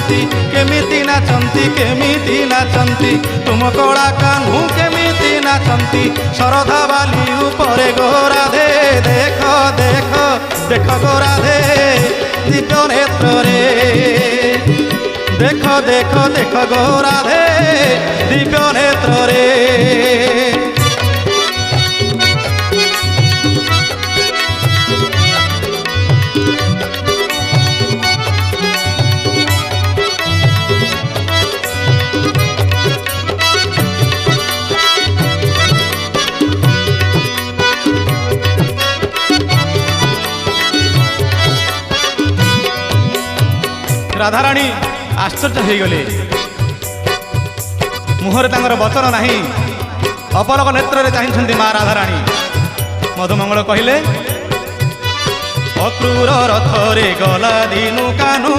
केमिति नाचंती तुम कला कान्हू केमिति नाचंती शरधा बाली उपरे गोराधे देख देख देख गोराधे दिव्य नेत्र रे देख देख देख गोराधे दिव्य नेत्र रे। राधाराणी आश्चर्य हो गले मुहर तांगर वचन नहीं अपलक नेत्र चाहते माँ राधाराणी मधुमंगल कहले अक्रूर रथरे गला दिनु कानु।